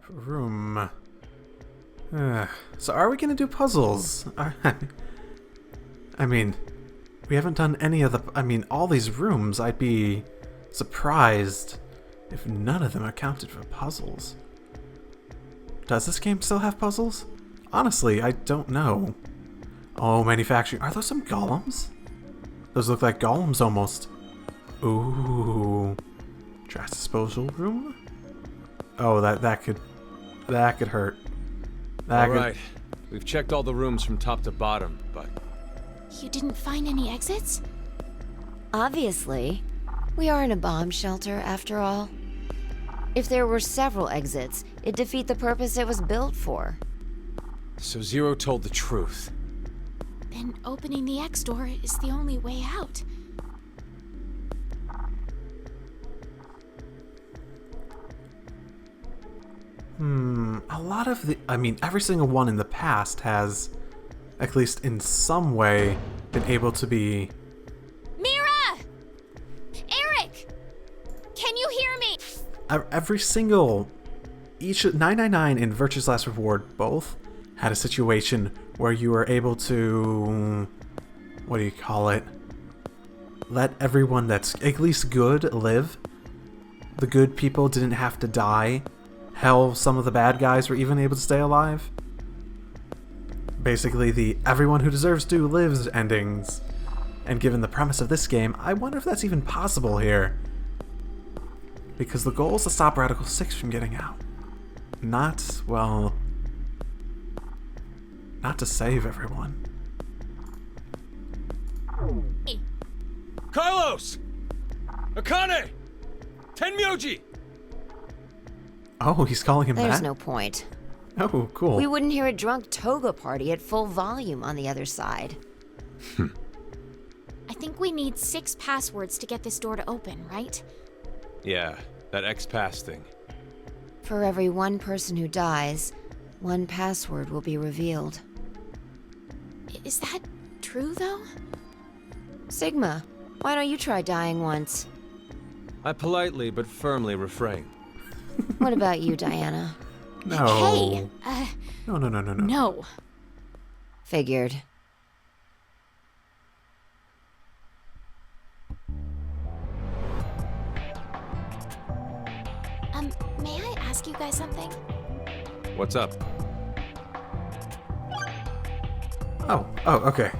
Room. So are we gonna do puzzles? I mean, we haven't done any of the... I mean, all these rooms, I'd be surprised if none of them accounted for puzzles. Does this game still have puzzles? Honestly, I don't know. Oh, manufacturing. Are those some golems? Those look like golems almost. Ooh. Trash disposal room? Oh, that could hurt. All right. We've checked all the rooms from top to bottom, but... You didn't find any exits? Obviously. We are in a bomb shelter, after all. If there were several exits, it'd defeat the purpose it was built for. So Zero told the truth. Then opening the X door is the only way out. A lot of the... I mean, every single one in the past has, at least in some way, been able to be... Mira! Eric! Can you hear me? Every single... Each 999 and Virtue's Last Reward both had a situation where you were able to... What do you call it? Let everyone that's at least good live. The good people didn't have to die. Hell, some of the bad guys were even able to stay alive. Basically, the everyone who deserves to lives endings. And given the premise of this game, I wonder if that's even possible here. Because the goal is to stop Radical 6 from getting out. Not, well... Not to save everyone. Carlos! Akane! Tenmyoji! Oh, he's calling him There's that? no point. Oh, cool. We wouldn't hear a drunk toga party at full volume on the other side. I think we need 6 passwords to get this door to open, right? Yeah, that X-Pass thing. For every one person who dies, one password will be revealed. Is that true, though? Sigma, why don't you try dying once? I politely but firmly refrain. What about you, Diana? No. Hey! No. No. Figured. May I ask you guys something? What's up? Oh, okay.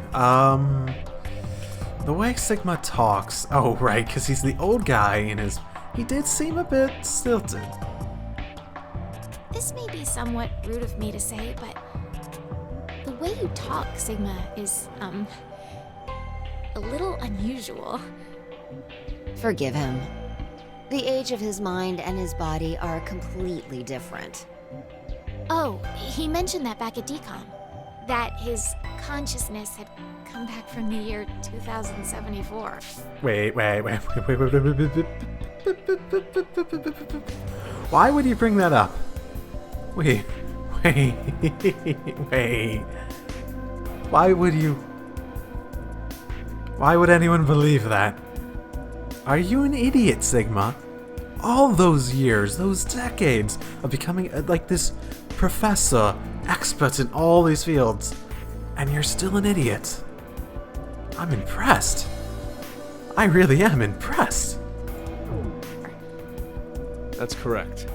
The way Sigma talks... Oh, right, because he's the old guy and he did seem a bit stilted. This may be somewhat rude of me to say, but the way you talk, Sigma, is, a little unusual. Forgive him. The age of his mind and his body are completely different. Oh, he mentioned that back at DCOM. That his consciousness had come back from the year 2074. Wait. Why would you bring that up? Wait. Why would anyone believe that? Are you an idiot, Sigma? All those years, those decades of becoming like this professor, expert in all these fields, and you're still an idiot. I'm impressed. I really am impressed. That's correct.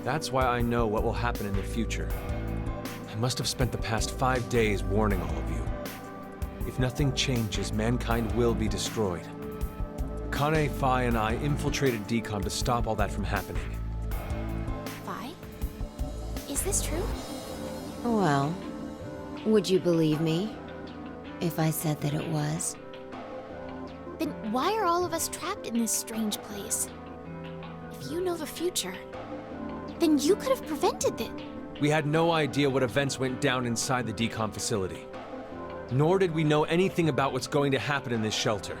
That's why I know what will happen in the future. I must have spent the past 5 days warning all of you. If nothing changes, mankind will be destroyed. Akane, Phi, and I infiltrated DCOM to stop all that from happening. Phi? Is this true? Well, would you believe me if I said that it was? Then why are all of us trapped in this strange place? If you know the future, then you could have prevented it. We had no idea what events went down inside the DCOM facility. Nor did we know anything about what's going to happen in this shelter.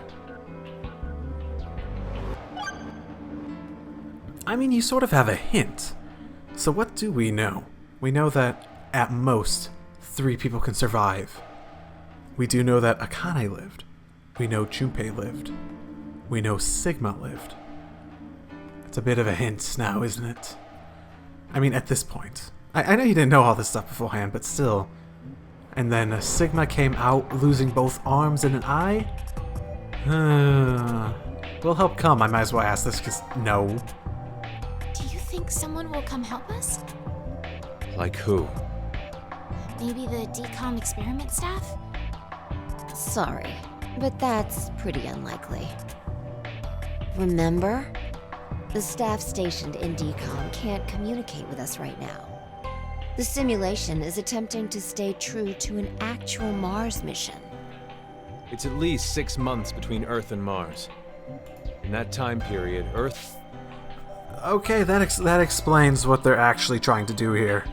I mean, you sort of have a hint. So what do we know? We know that, at most, 3 people can survive. We do know that Akane lived. We know Junpei lived. We know Sigma lived. It's a bit of a hint now, isn't it? I mean, at this point. I know you didn't know all this stuff beforehand, but still. And then Sigma came out losing both arms and an eye? Will help come? I might as well ask this, because no. Do you think someone will come help us? Like who? Maybe the decom experiment staff? Sorry, but that's pretty unlikely. Remember? The staff stationed in DCOM can't communicate with us right now. The simulation is attempting to stay true to an actual Mars mission. It's at least 6 months between Earth and Mars. In that time period, Earth... Okay, that explains what they're actually trying to do here.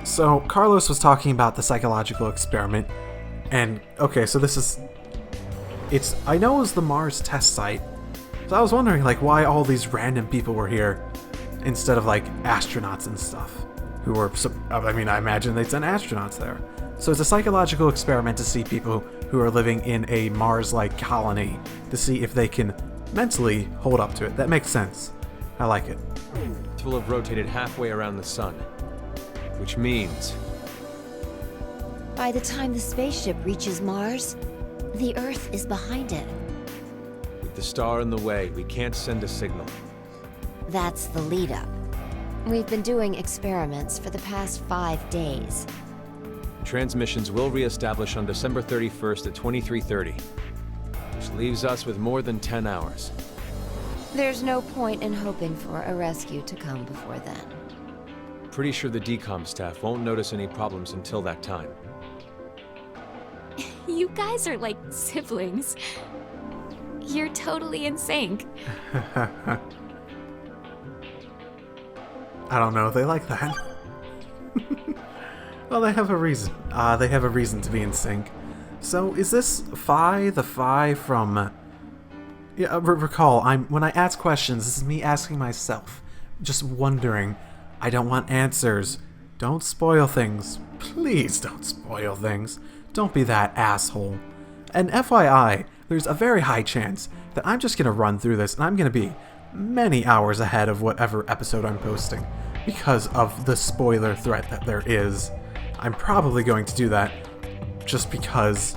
So, Carlos was talking about the psychological experiment, and, okay, so this is... I know it was the Mars test site, so I was wondering, like, why all these random people were here, instead of, like, astronauts and stuff, who were... I mean, I imagine they'd send astronauts there. So it's a psychological experiment to see people who are living in a Mars-like colony, to see if they can mentally hold up to it. That makes sense. I like it. It will have rotated halfway around the sun. Which means... By the time the spaceship reaches Mars, the Earth is behind it. with the star in the way, we can't send a signal. That's the lead-up. We've been doing experiments for the past 5 days. Transmissions will re-establish on December 31st at 23:30, which leaves us with more than 10 hours. There's no point in hoping for a rescue to come before then. Pretty sure the DCOM staff won't notice any problems until that time. You guys are like siblings. You're totally in sync. I don't know if they like that. Well, they have a reason. They have a reason to be in sync. So, is this Phi, the Phi from... Yeah, recall, when I ask questions, this is me asking myself. Just wondering. I don't want answers. Don't spoil things. Please don't spoil things. Don't be that asshole. And FYI, there's a very high chance that I'm just going to run through this and I'm going to be many hours ahead of whatever episode I'm posting because of the spoiler threat that there is. I'm probably going to do that just because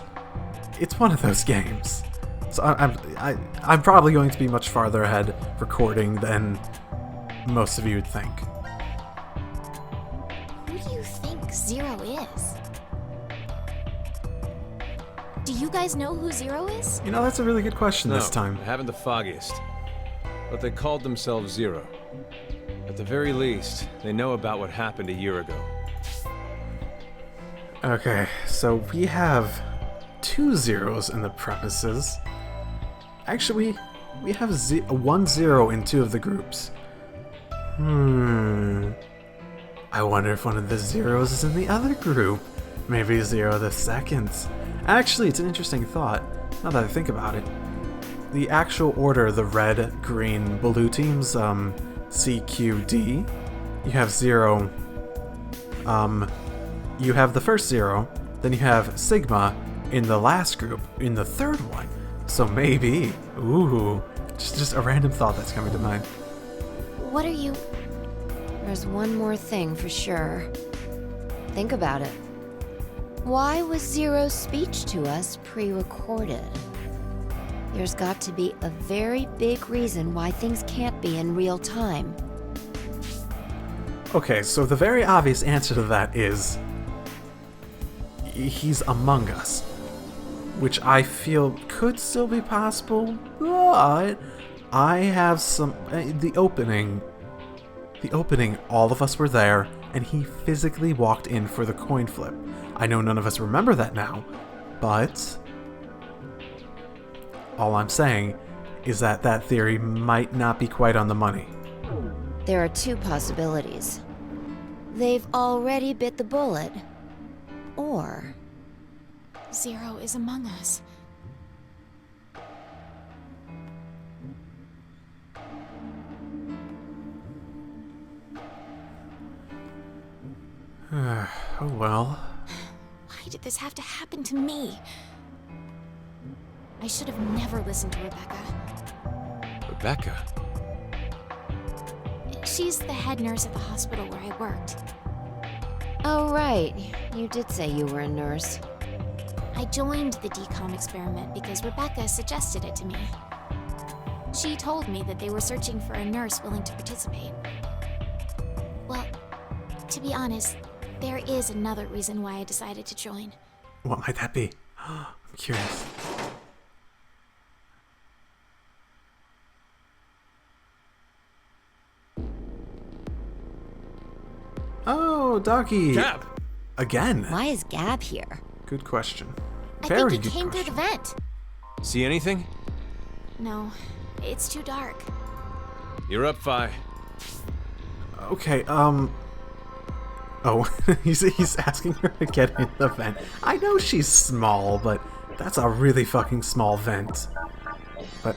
it's one of those games. So I'm probably going to be much farther ahead recording than most of you would think. Who do you think Zero is? Do you guys know who Zero is? You know, that's a really good question this time. I haven't the foggiest. But they called themselves Zero. At the very least, they know about what happened a year ago. Okay, so we have 2 zeros in the premises. Actually, we have 1 0 in 2 of the groups. I wonder if one of the zeros is in the other group. Maybe 0 the seconds. Actually, it's an interesting thought, now that I think about it. The actual order, the red, green, blue teams, C, Q, D, you have 0, you have the first 0, then you have Sigma in the last group, in the third one. So maybe, just a random thought that's coming to mind. What are you... There's one more thing for sure. Think about it. Why was Zero's speech to us pre-recorded? There's got to be a very big reason why things can't be in real time. Okay, so the very obvious answer to that is... he's among us. Which I feel could still be possible, but... I have some... The opening, all of us were there, and he physically walked in for the coin flip. I know none of us remember that now, but... all I'm saying is that that theory might not be quite on the money. There are 2 possibilities. They've already bit the bullet, or... Zero is among us. Oh well. Why did this have to happen to me? I should have never listened to Rebecca. Rebecca? She's the head nurse at the hospital where I worked. Oh, right. You did say you were a nurse. I joined the DCOM experiment because Rebecca suggested it to me. She told me that they were searching for a nurse willing to participate. Well, to be honest, there is another reason why I decided to join. What might that be? I'm curious. Oh, Doggy. Gab! Again? Why is Gab here? Good question. I Very think he good came question. through the vent. See anything? No, it's too dark. You're up, Fi. Okay, Oh, he's asking her to get in the vent. I know she's small, but that's a really fucking small vent. But,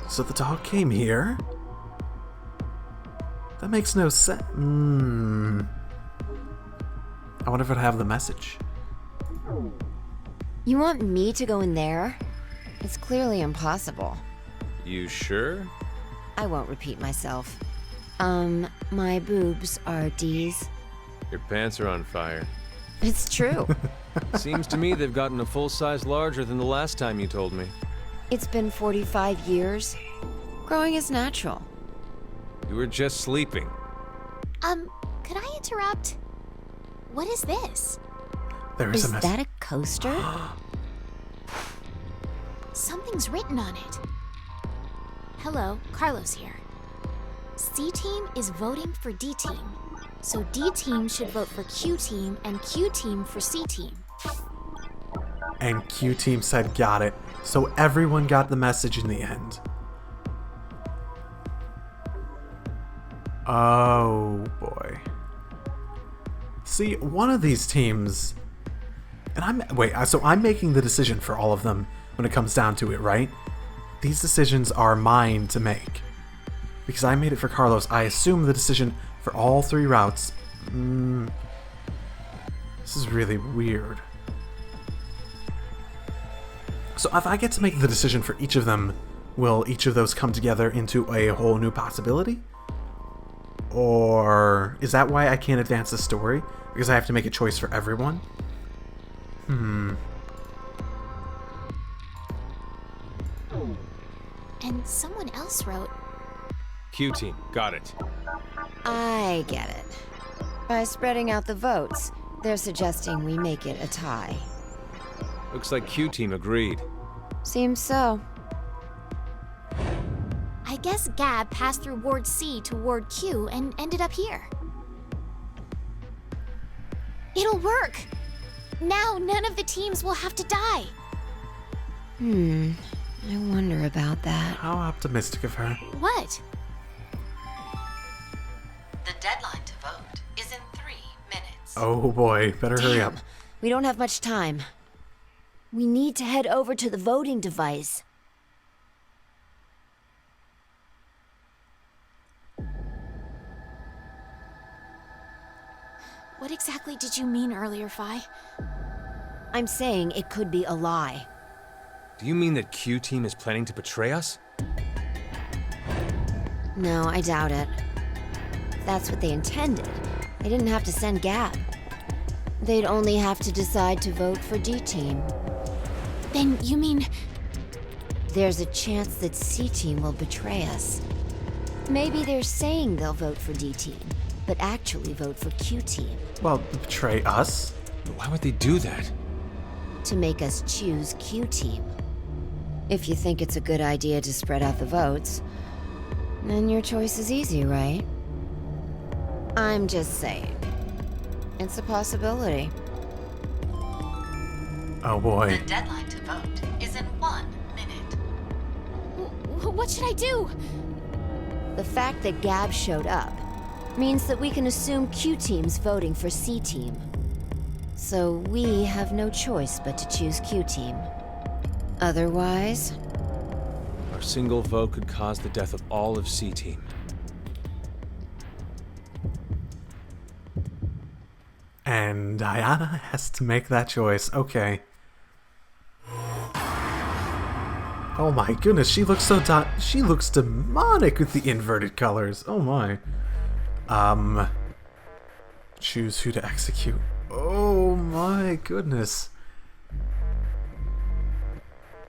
so the dog came here? That makes no sense. I wonder if it'd have the message. You want me to go in there? It's clearly impossible. You sure? I won't repeat myself. My boobs are D's. Your pants are on fire. It's true. Seems to me they've gotten a full size larger than the last time you told me. It's been 45 years. Growing is natural. You were just sleeping. Could I interrupt? What is this? There is Is a message. that a coaster? Something's written on it. Hello, Carlos here. C-Team is voting for D-Team. So D-Team should vote for Q-Team and Q-Team for C-Team. And Q Team said got it. So everyone got the message in the end. Oh boy. See, one of these teams, and I'm making the decision for all of them when it comes down to it, right? These decisions are mine to make. Because I made it for Carlos, I assume the decision for all three routes. This is really weird. So if I get to make the decision for each of them, will each of those come together into a whole new possibility? Or is that why I can't advance the story? Because I have to make a choice for everyone? And someone else wrote, Q team, got it. I get it. By spreading out the votes, they're suggesting we make it a tie. Looks like Q team agreed. Seems so. I guess Gab passed through Ward C to Ward Q and ended up here. It'll work! Now none of the teams will have to die. I wonder about that. How optimistic of her. What? The deadline to vote is in 3 minutes. Oh boy, better hurry up. We don't have much time. We need to head over to the voting device. What exactly did you mean earlier, Fi? I'm saying it could be a lie. Do you mean that Q team is planning to betray us? No, I doubt it. If that's what they intended, they didn't have to send Gab. They'd only have to decide to vote for D-Team. Then you mean... There's a chance that C-Team will betray us. Maybe they're saying they'll vote for D-Team, but actually vote for Q-Team. Well, betray us? Why would they do that? To make us choose Q-Team. If you think it's a good idea to spread out the votes, then your choice is easy, right? I'm just saying. It's a possibility. Oh boy. The deadline to vote is in 1 minute. What should I do? The fact that Gab showed up means that we can assume Q-Team's voting for C-Team. So we have no choice but to choose Q-Team. Otherwise, Our single vote could cause the death of all of C team. And Diana has to make that choice. Okay. Oh my goodness, she looks so she looks demonic with the inverted colors. Oh my. Choose who to execute. Oh my goodness.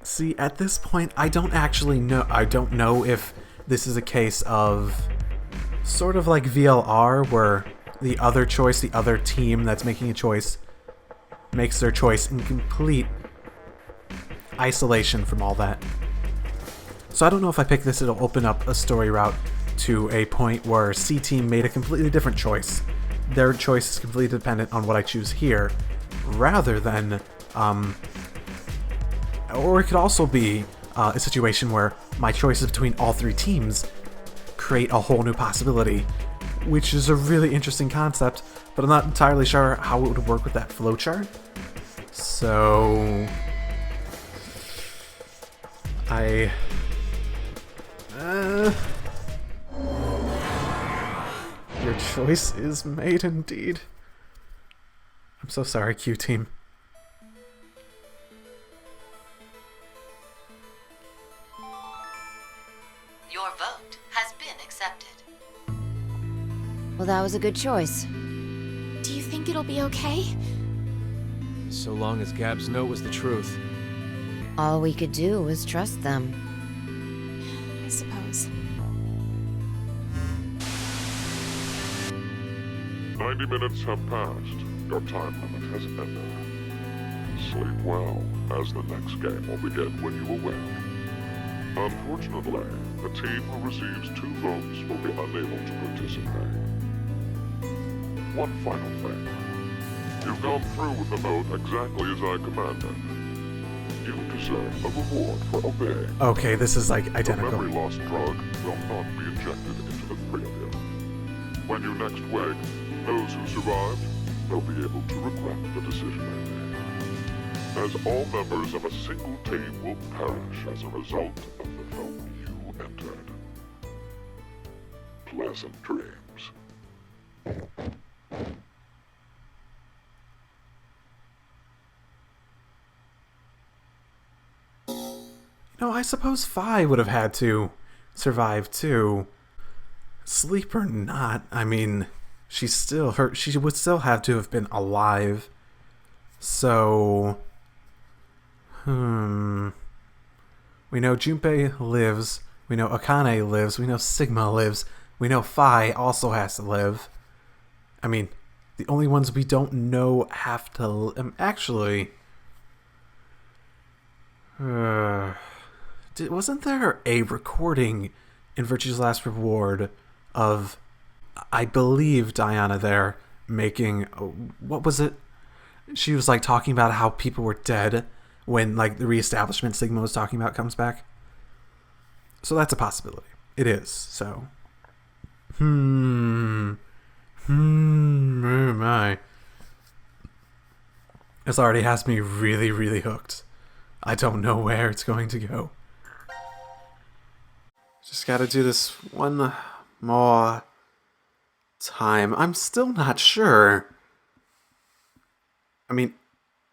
See, at this point, I don't actually know. I don't know if this is a case of sort of like VLR, where the other choice, the other team that's making a choice, makes their choice in complete isolation from all that. So I don't know if I pick this, it'll open up a story route to a point where C team made a completely different choice. Their choice is completely dependent on what I choose here, rather than, or it could also be a situation where my choices between all three teams create a whole new possibility, which is a really interesting concept, but I'm not entirely sure how it would work with that flowchart. So your choice is made indeed. I'm so sorry, Q team. Your vote has been accepted. Well, that was a good choice. Do you think it'll be okay? So long as Gab's note was the truth. All we could do was trust them. I suppose. 90 minutes have passed. Your time limit has ended. Sleep well, as the next game will begin when you awake. Unfortunately, the team who receives 2 votes will be unable to participate. One final thing. You've gone through with the vote exactly as I commanded. You deserve a reward for obeying. Okay, this is like The identical. memory loss drug will not be injected into the 3 of you. When you next wake, those who survived will be able to regret the decision they made. As all members of a single team will perish as a result of the vote you entered. Pleasant dreams. No, I suppose Fi would have had to survive too. Sleep or not, I mean, she would still have to have been alive. So, we know Junpei lives, we know Akane lives, we know Sigma lives, we know Fi also has to live. I mean, the only ones we don't know have to actually... wasn't there a recording in Virtue's Last Reward of, I believe, Diana there making, what was it? She was like talking about how people were dead when like the reestablishment Sigma was talking about comes back. So that's a possibility. It is. So, oh my. This already has me really, really hooked. I don't know where it's going to go. Just gotta do this one more time. I'm still not sure. I mean,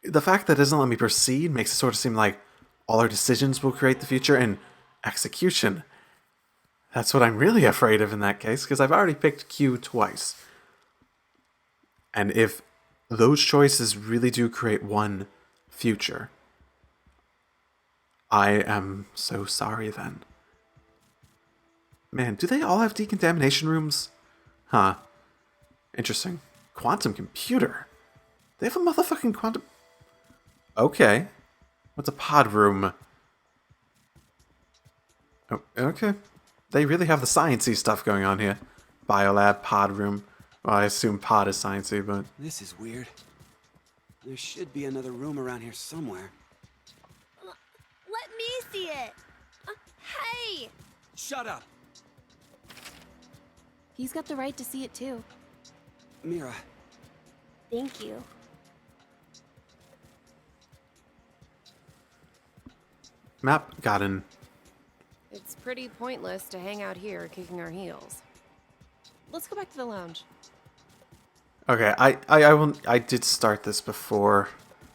the fact that it doesn't let me proceed makes it sort of seem like all our decisions will create the future, and execution. That's what I'm really afraid of in that case, because I've already picked Q twice. And if those choices really do create one future, I am so sorry then. Man, do they all have decontamination rooms? Huh. Interesting. Quantum computer. They have a motherfucking quantum... Okay. What's a pod room? Oh, okay. They really have the sciencey stuff going on here. Biolab, pod room. Well, I assume pod is sciencey, but... This is weird. There should be another room around here somewhere. Let me see it. Hey! Shut up! He's got the right to see it too. Mira, Thank you. Map gotten. It's pretty pointless to hang out here kicking our heels. Let's go back to the lounge. Okay, I did start this before.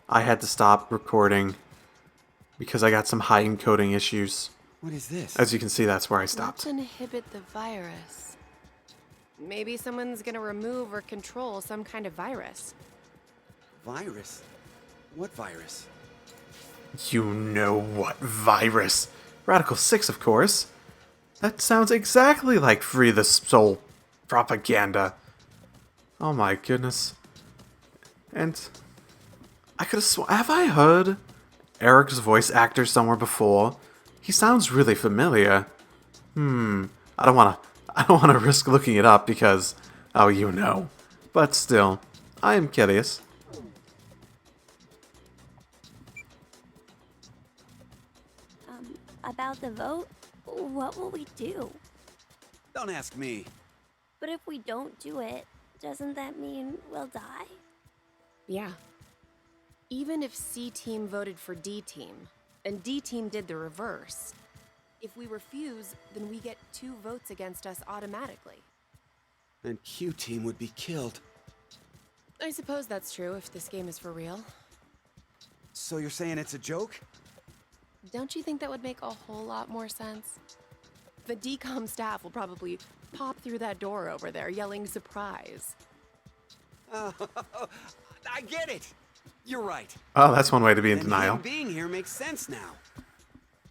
I had to stop recording because I got some high encoding issues. What is this? As you can see, that's where I stopped. Let's inhibit the virus. Maybe someone's gonna remove or control some kind of virus. Virus? What virus? You know what virus? Radical 6, of course. That sounds exactly like Free the Soul propaganda. Oh my goodness. And I could have have I heard Eric's voice actor somewhere before? He sounds really familiar. I don't wanna risk looking it up because, oh, you know. But still, I am curious. About the vote, what will we do? Don't ask me. But if we don't do it, doesn't that mean we'll die? Yeah. Even if C Team voted for D Team, and D Team did the reverse, if we refuse, then we get 2 votes against us automatically. And Q Team would be killed. I suppose that's true if this game is for real. So you're saying it's a joke? Don't you think that would make a whole lot more sense? The DCOM staff will probably pop through that door over there yelling surprise. I get it! You're right. Oh, that's one way to be in And denial. him being here makes sense now.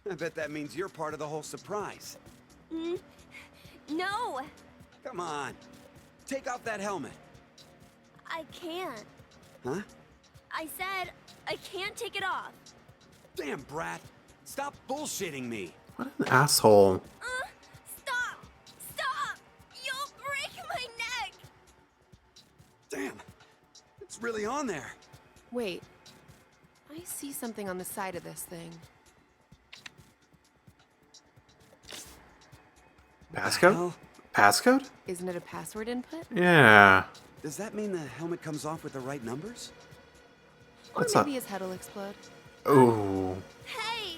I bet that means you're part of the whole surprise. No! Come on. Take off that helmet. I can't. Huh? I said I can't take it off. Damn, Brat. Stop bullshitting me. What an asshole. Stop! Stop! You'll break my neck! Damn. It's really on there. Wait. I see something on the side of this thing. Passcode? hell? Passcode? Isn't it a password input? Yeah. Does that mean the helmet comes off with the right numbers? What's or up? maybe his head will explode. Ooh. Hey!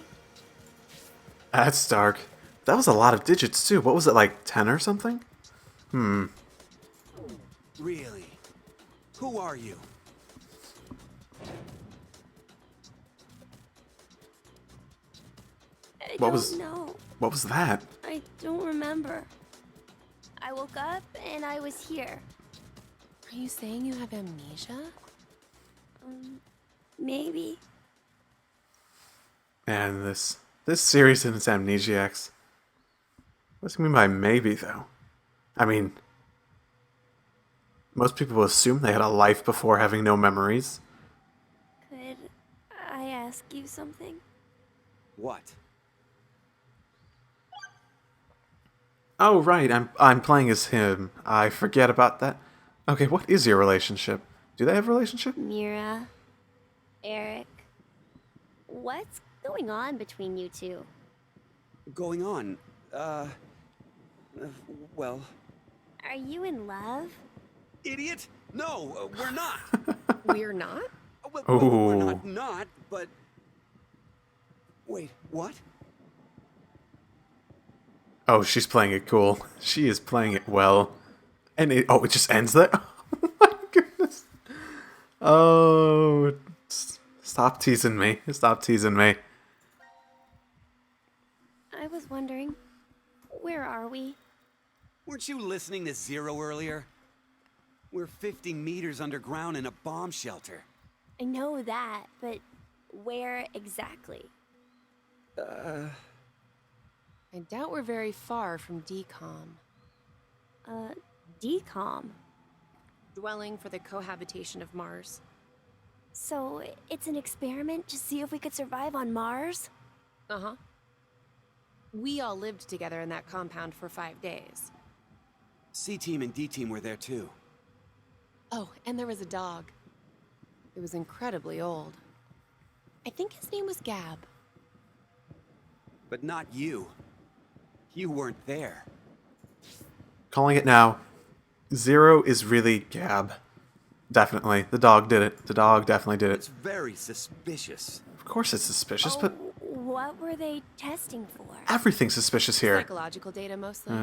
That's dark. That was a lot of digits, too. What was it, like 10 or something? Really? Who are you? I What don't was- know. What was that? I don't remember. I woke up and I was here. Are you saying you have amnesia? Maybe. And this series and its amnesiacs. What's it mean by maybe, though? I mean, most people assume they had a life before having no memories. Could I ask you something? What? Oh, right, I'm playing as him. I forget about that. Okay, what is your relationship? Do they have a relationship? Mira, Eric, what's going on between you two? Going on? Well... Are you in love? Idiot! No, we're not! We're not? Well, we're Ooh. not, but... Wait, what? Oh, she's playing it cool. She is playing it well. And it just ends there? Oh my goodness. Oh, stop teasing me. Stop teasing me. I was wondering, where are we? Weren't you listening to Zero earlier? We're 50 meters underground in a bomb shelter. I know that, but where exactly? I doubt we're very far from DCOM. DCOM. Dwelling for the cohabitation of Mars. So it's an experiment to see if we could survive on Mars? Uh-huh. We all lived together in that compound for 5 days. C-Team and D-Team were there too. Oh, and there was a dog. It was incredibly old. I think his name was Gab. But not you. You weren't there. Calling it now. Zero is really Gab. Definitely. The dog did it. The dog definitely did It's it. very suspicious. Of course it's suspicious, Oh, but what were they testing for? everything's suspicious here. Psychological data mostly.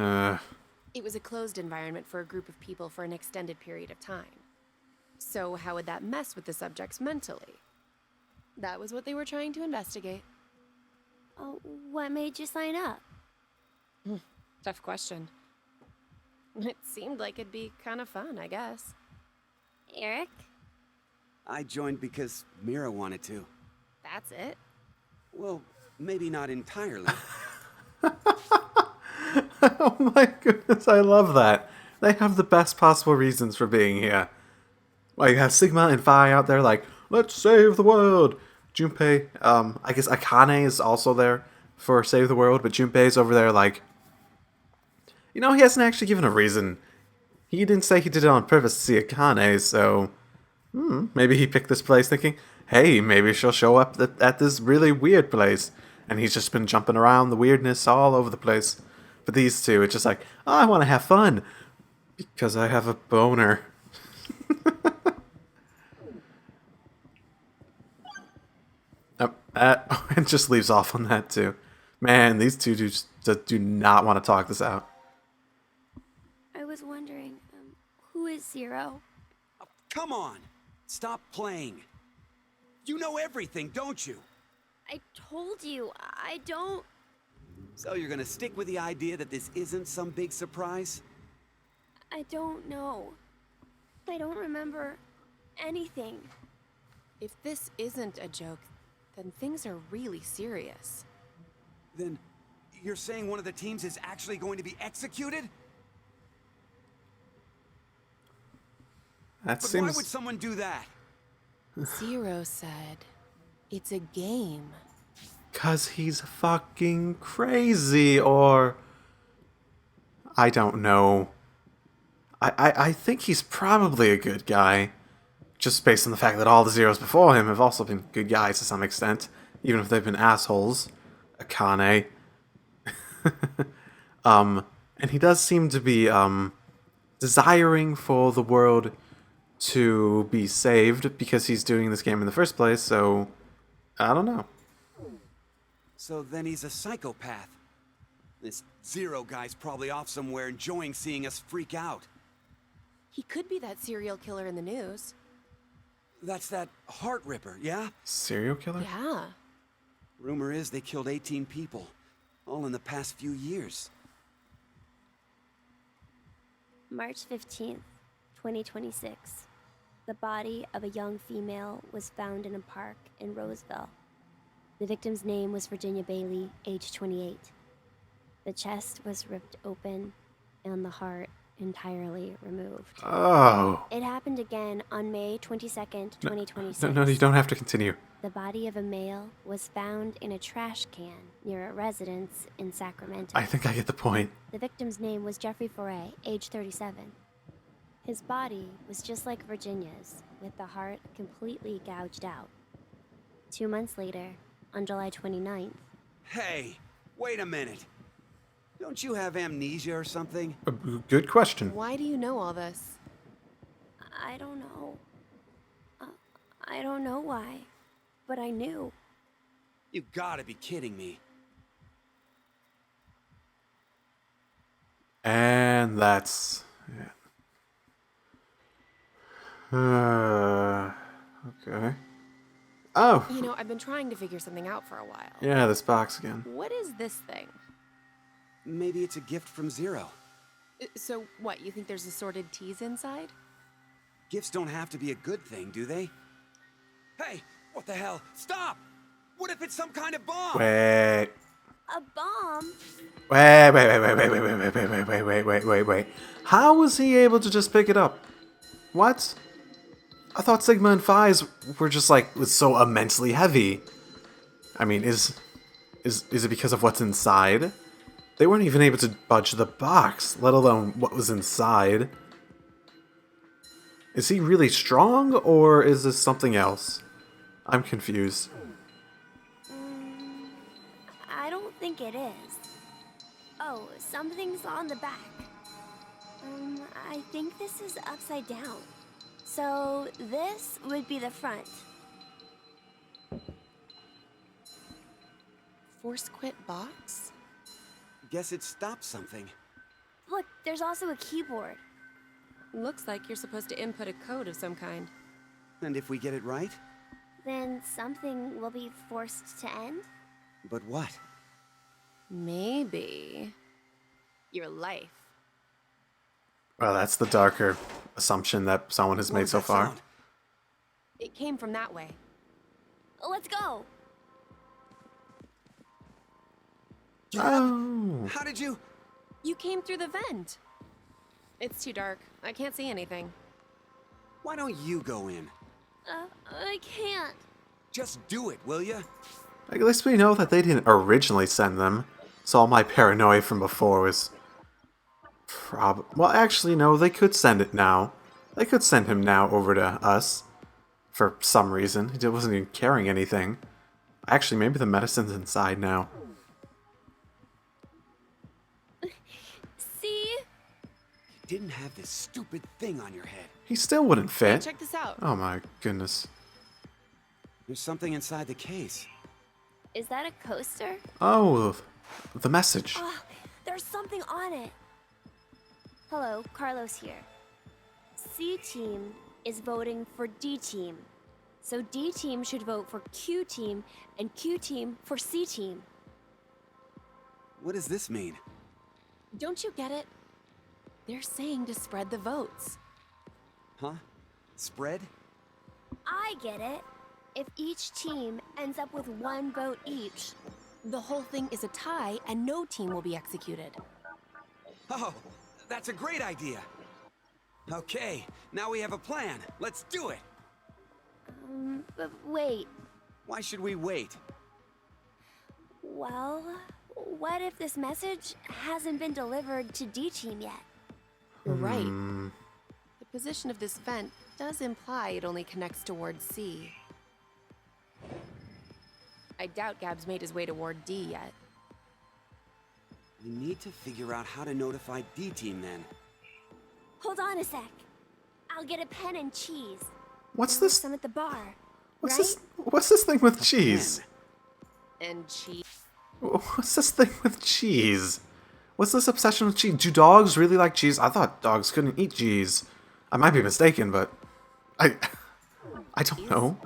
It was a closed environment for a group of people for an extended period of time. So how would that mess with the subjects mentally? That was what they were trying to investigate. What made you sign up? Tough question. It seemed like it'd be kind of fun, I guess. Eric? I joined because Mira wanted to. That's it. Well, maybe not entirely. Oh my goodness, I love that. They have the best possible reasons for being here. Like, you have Sigma and Phi out there like, let's save the world. Junpei, I guess Akane is also there for save the world, but Junpei's over there like, he hasn't actually given a reason. He didn't say he did it on purpose to see Akane, so maybe he picked this place thinking, hey, maybe she'll show up at this really weird place. And he's just been jumping around the weirdness all over the place. But these two, it's just like, oh, I want to have fun because I have a boner. And just leaves off on that too. Man, these two just do not want to talk this out. I was wondering, who is Zero? Oh, come on! Stop playing. You know everything, don't you? I told you, I don't... So you're gonna stick with the idea that this isn't some big surprise? I don't know. I don't remember anything. If this isn't a joke, then things are really serious. Then you're saying one of the teams is actually going to be executed? That But seems... why would someone do that? Zero said, it's a game. 'Cause he's fucking crazy, or... I don't know. I think he's probably a good guy. Just based on the fact that all the Zeros before him have also been good guys to some extent. Even if they've been assholes. Akane. And he does seem to be, desiring for the world to be saved because he's doing this game in the first place, so... I don't know. So then he's a psychopath. This Zero guy's probably off somewhere enjoying seeing us freak out. He could be that serial killer in the news. That's that Heart Ripper, yeah? Serial killer? Yeah. Rumor is they killed 18 people, all in the past few years. March 15th, 2026. The body of a young female was found in a park in Roseville. The victim's name was Virginia Bailey, age 28. The chest was ripped open and the heart entirely removed. Oh. It happened again on May 22nd, 2026. No, you don't have to continue. The body of a male was found in a trash can near a residence in Sacramento. I think I get the point. The victim's name was Jeffrey Foray, age 37. His body was just like Virginia's, with the heart completely gouged out. 2 months later, on July 29th... Hey, wait a minute. Don't you have amnesia or something? Good question. Why do you know all this? I don't know. I don't know why, but I knew. You gotta be kidding me. And that's it. Okay. Oh. You know, I've been trying to figure something out for a while. Yeah, this box again. What is this thing? Maybe it's a gift from Zero. So what, you think there's assorted teas inside? Gifts don't have to be a good thing, do they? Hey, what the hell? Stop! What if it's some kind of bomb? Wait. A bomb? Wait. How was he able to just pick it up? What? I thought Sigma and Phi's were just like, was so immensely heavy. I mean, is it because of what's inside? They weren't even able to budge the box, let alone what was inside. Is he really strong, or is this something else? I'm confused. I don't think it is. Oh, something's on the back. I think this is upside down. So this would be the front. Force quit box? Guess it stopped something. Look, there's also a keyboard. Looks like you're supposed to input a code of some kind. And if we get it right? Then something will be forced to end? But what? Maybe your life. Well, that's the darker assumption that someone has What made was so that far. sound? It came from that way. Let's go. Oh. How did you... You came through the vent. It's too dark. I can't see anything. Why don't you go in? I can't. Just do it, will ya? At least we know that they didn't originally send them. So all my paranoia from before was... Well, actually, no, they could send it now. They could send him now over to us. For some reason. He wasn't even carrying anything. Actually, maybe the medicine's inside now. See? Didn't have this stupid thing on your head. He still wouldn't Hey, fit. check this out. Oh my goodness. There's something inside the case. Is that a coaster? Oh, the message. There's something on it. Hello, Carlos here. C Team is voting for D Team. So D Team should vote for Q Team, and Q Team for C Team. What does this mean? Don't you get it? They're saying to spread the votes. Huh? Spread? I get it. If each team ends up with 1 vote each, The whole thing is a tie, and no team will be executed. Oh, that's a great idea. Okay, now we have a plan. Let's do it. but wait. Why should we wait? Well, what if this message hasn't been delivered to D Team yet? You're right. The position of this vent does imply it only connects towards C. I doubt Gab's made his way toward D yet. We need to figure out how to notify D Team then. Hold on a sec. I'll get a pen and cheese. What's There's this? some at the bar. What's right? this? What's this thing with cheese? And cheese. What's this thing with cheese? What's this obsession with cheese? Do dogs really like cheese? I thought dogs couldn't eat cheese. I might be mistaken, but I don't know.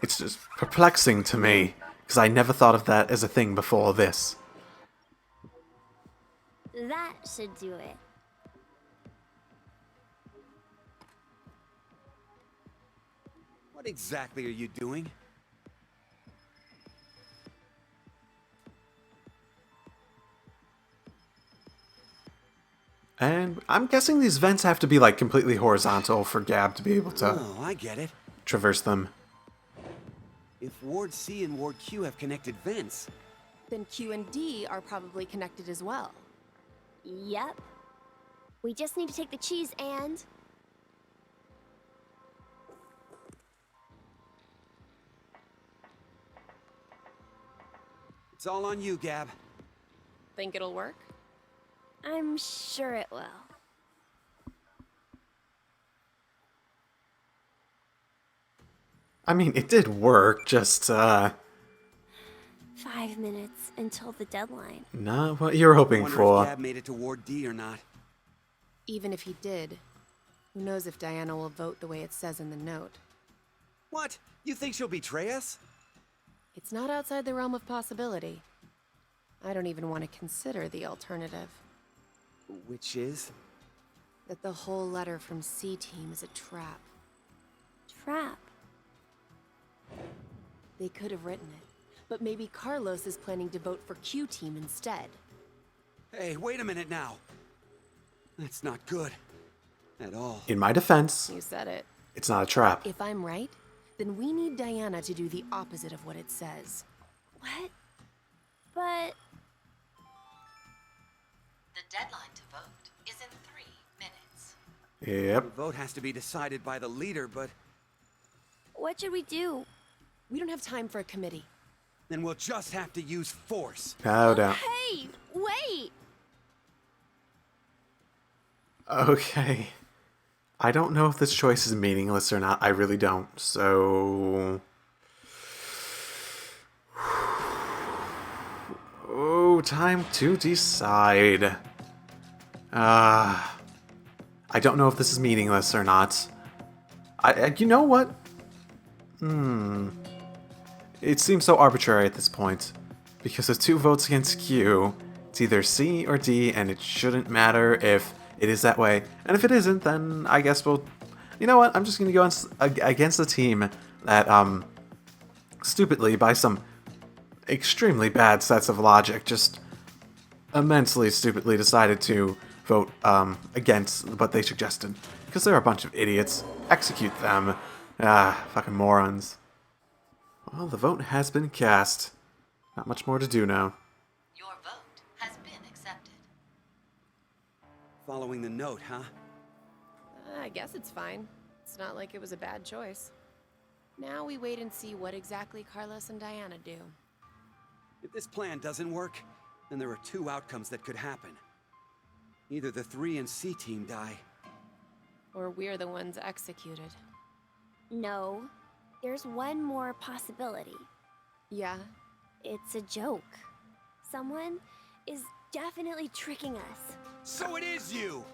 It's just perplexing to me because I never thought of that as a thing before this. That should do it. What exactly are you doing? And I'm guessing these vents have to be like completely horizontal for Gab to be able to Oh, I get it. traverse them. If Ward C and Ward Q have connected vents, Then Q and D are probably connected as well. Yep. We just need to take the cheese and... it's all on you, Gab. Think it'll work? I'm sure it will. I mean, it did work, just, 5 minutes until the deadline. not what you were I hoping wonder for. if Gab made it to Ward D or not. Even if he did, who knows if Diana will vote the way it says in the note. What? You think she'll betray us? It's not outside the realm of possibility. I don't even want to consider the alternative. Which is? That the whole letter from C Team is a trap. Trap. They could have written it, but maybe Carlos is planning to vote for Q Team instead. Hey, wait a minute now. That's not good. At all. In my defense, You said it. it's not a trap. If I'm right, then we need Diana to do the opposite of what it says. What? But... The deadline to vote is in 3 minutes. Yep. The vote has to be decided by the leader, but what should we do? We don't have time for a committee. then we'll just have to use force. Calm down. Hey, wait! Okay. I don't know if this choice is meaningless or not. I really don't. So... Oh, time to decide. I don't know if this is meaningless or not. You know what? it seems so arbitrary at this point. Because of 2 votes against Q, it's either C or D, and it shouldn't matter if it is that way. And if it isn't, then I guess we'll... You know what? I'm just going to go against the team that, stupidly, by some extremely bad sets of logic, just immensely stupidly decided to vote against what they suggested. Because they're a bunch of idiots. Execute them. Ah, fucking morons. Well, the vote has been cast. Not much more to do now. Your vote has been accepted. Following the note, huh? I guess it's fine. It's not like it was a bad choice. Now we wait and see what exactly Carlos and Diana do. If this plan doesn't work, then there are 2 outcomes that could happen. Either the 3 and C team die. Or we're the ones executed. No, there's one more possibility. Yeah? It's a joke. Someone is definitely tricking us. So it is you!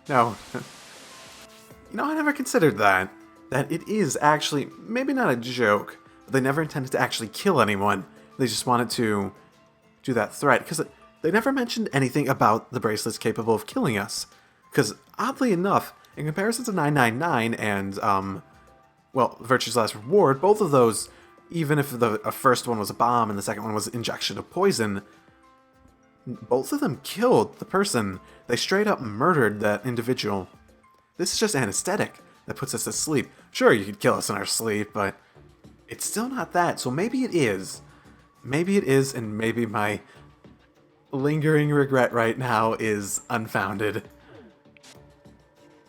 No. You know, I never considered that. That it is actually, maybe not a joke, but they never intended to actually kill anyone. They just wanted to do that threat. Because they never mentioned anything about the bracelets capable of killing us. Because, oddly enough, in comparison to 999 and, well, Virtue's Last Reward, both of those, even if the first one was a bomb and the second one was injection of poison, both of them killed the person. They straight up murdered that individual. This is just anesthetic that puts us to sleep. Sure, you could kill us in our sleep, but it's still not that. So maybe it is. Maybe it is, and maybe my lingering regret right now is unfounded.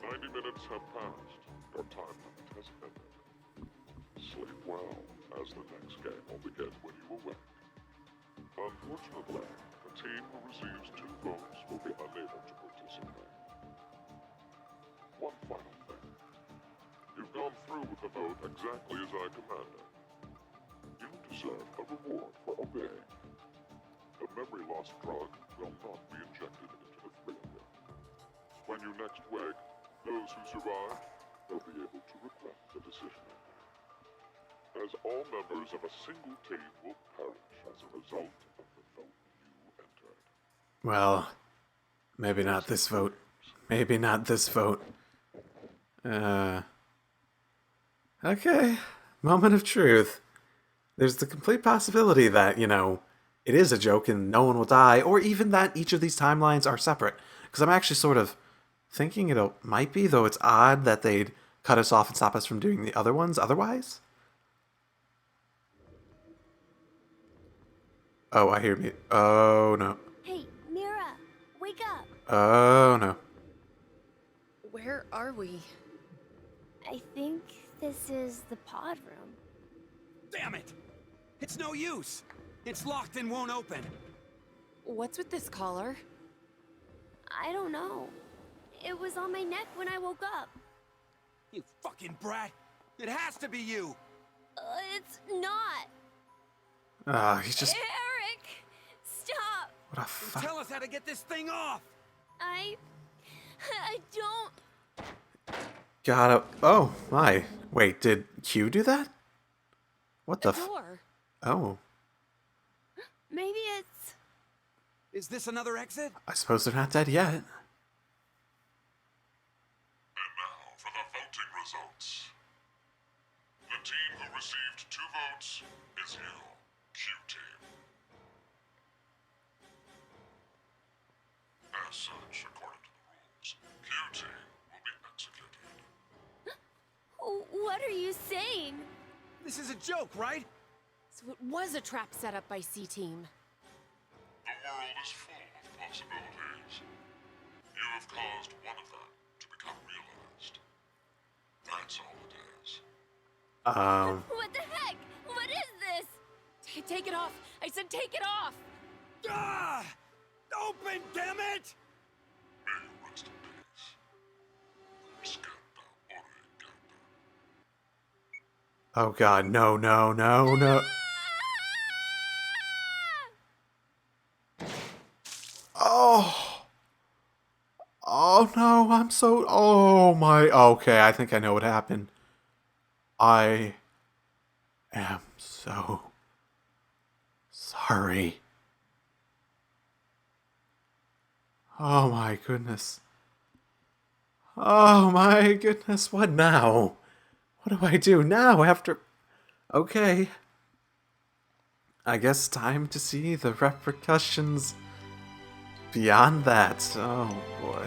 90 minutes have passed. Your time limit has ended. Sleep well, as the next game will begin when you awake. Unfortunately, the team who receives 2 votes will be unable to participate. One final thing. You've gone through with the vote exactly as I commanded. You deserve a reward for obeying. The memory loss drug will not be injected into the 3 of you. When you next wake, those who survive will be able to request a decision. As all members of a single team will perish as a result of the vote you entered. Well, maybe not this vote. Maybe not this vote. Okay. Moment of truth. There's the complete possibility that, you know, it is a joke and no one will die, or even that each of these timelines are separate. Because I'm actually sort of thinking it might be, though it's odd that they'd cut us off and stop us from doing the other ones otherwise. Oh, I hear me. Oh, no. Hey, Mira, wake up. Oh, no. Where are we? I think this is the pod room. Damn it! It's no use! It's locked and won't open. What's with this collar? I don't know. It was on my neck when I woke up. You fucking brat! It has to be you! It's not. He's just... Eric! Stop! What a fuck. Tell us how to get this thing off! I don't... Gotta... Oh, my. Wait, did Q do that? What the door. Oh. Maybe it's... Is this another exit? I suppose they're not dead yet. And now for the voting results. The team who received 2 votes is you, Q-Team. As such, according to the rules, Q-Team will be executed. What are you saying? This is a joke, right? So it was a trap set up by C-Team. The world is full of possibilities. You have caused one of them to become realized. That's all it is. What the heck? What is this? Take it off! I said take it off! Ah! Open, damn it! May you rest in peace. Scanda Origanda. Oh god, no, no, no, no. Oh. Oh no, I'm so... Oh my... Okay, I think I know what happened. am so sorry. Oh my goodness. Oh my goodness, what now? What do I do now after... Okay. I guess time to see the repercussions beyond that. Oh boy.